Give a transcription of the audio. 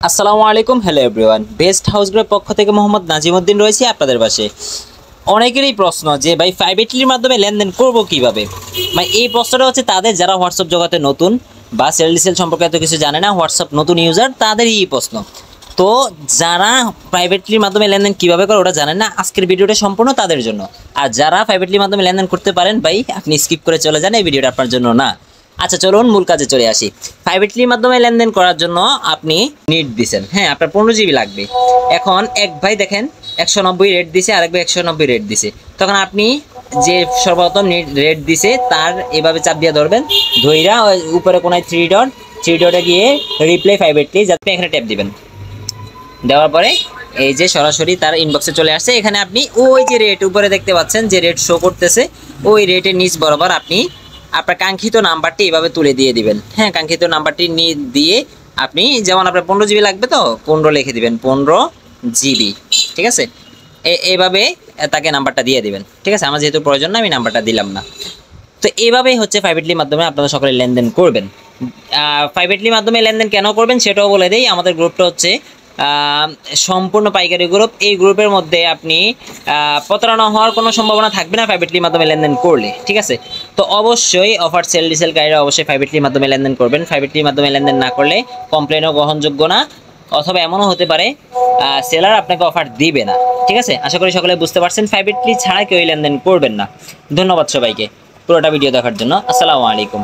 আসসালামু আলাইকুম, hello everyone. Best house গ্রুপের পক্ষ থেকে মোহাম্মদ নাজিমউদ্দিন রয়েছি আপনাদের পাশে। অনেকেরই প্রশ্ন যে ভাই প্রাইভেটলির মাধ্যমে লেনদেন করব কিভাবে। ভাই এই প্রশ্নটা হচ্ছে তাদের যারা হোয়াটসঅ্যাপ জগতে নতুন বা সেল ডিসেল সম্পর্কে এত কিছু জানে না, হোয়াটসঅ্যাপ নতুন ইউজার, তাদেরই এই প্রশ্ন। তো যারা প্রাইভেটলির মাধ্যমে লেনদেন কিভাবে করে ওটা জানেন না, আজকের ভিডিওটা সম্পূর্ণ তাদের জন্য। আর যারা প্রাইভেটলির মাধ্যমে লেনদেন করতে পারেন ভাই আপনি স্কিপ করে চলে যান, এই ভিডিওটা আপনার জন্য না। আচ্ছা চলুন মূল কাজে চলে আসি। প্রাইভেটলির মাধ্যমে লেনদেন করার জন্য আপনি নেট দিছেন, হ্যাঁ আপনার 15 জিবি লাগবে। এখন এক ভাই দেখেন 190 রেট দিছে, আরেক ভাই 190 রেট দিছে। তখন আপনি যে সর্বপ্রথম নেট রেট দিছে তার এভাবে চাপ দিয়ে ধরবেন, ধইরা উপরে কোনায় থ্রি ডটে গিয়ে রিপ্লাই প্রাইভেটলি যাতে এখানে ট্যাপ দিবেন। দেওয়ার পরে এই যে সরাসরি তার ইনবক্সে চলে আসছে। এখানে আপনি ওই যে রেট উপরে দেখতে পাচ্ছেন যে রেট শো করতেছে, ওই রেটের নিচ বরাবর আপনি আপনার কাঙ্ক্ষিত নাম্বারটি এভাবে তুলে দিয়ে দিবেন। হ্যাঁ, কাঙ্ক্ষিত নাম্বারটি দিয়ে আপনি যেমন আপনার 15 জিবি লাগবে, তো 15 লিখে দিবেন, 15 জিবি। ঠিক আছে, এইভাবে তাকে নাম্বারটা দিয়ে দিবেন। ঠিক আছে, আমার যেহেতু প্রয়োজন না আমি নাম্বারটা দিলাম না। তো এইভাবেই হচ্ছে প্রাইভেটলির মাধ্যমে আপনারা সকলে লেনদেন করবেন। প্রাইভেটলির মাধ্যমে লেনদেন কেন করবেন সেটাও বলে দেই। আমাদের গ্রুপটা হচ্ছে সম্পূর্ণ পাইকারি গ্রুপ। এই গ্রুপের মধ্যে আপনি প্রতারণা হওয়ার কোনো সম্ভাবনা থাকবে না প্রাইভেটলির মাধ্যমে লেনদেন করলে। ঠিক আছে, তো অবশ্যই অফার সেল ডিসেলকারীরা অবশ্যই প্রাইভেটলির মাধ্যমে লেনদেন করবেন। প্রাইভেটলির মাধ্যমে লেনদেন না করলে কমপ্লেনও গ্রহণযোগ্য না, অথবা এমনও হতে পারে সেলার আপনাকে অফার দিবে না। ঠিক আছে, আশা করি সকলে বুঝতে পারছেন। প্রাইভেটলি ছাড়া কেউ লেনদেন করবেন না। ধন্যবাদ সবাইকে পুরোটা ভিডিও দেখার জন্য। আসসালামু আলাইকুম।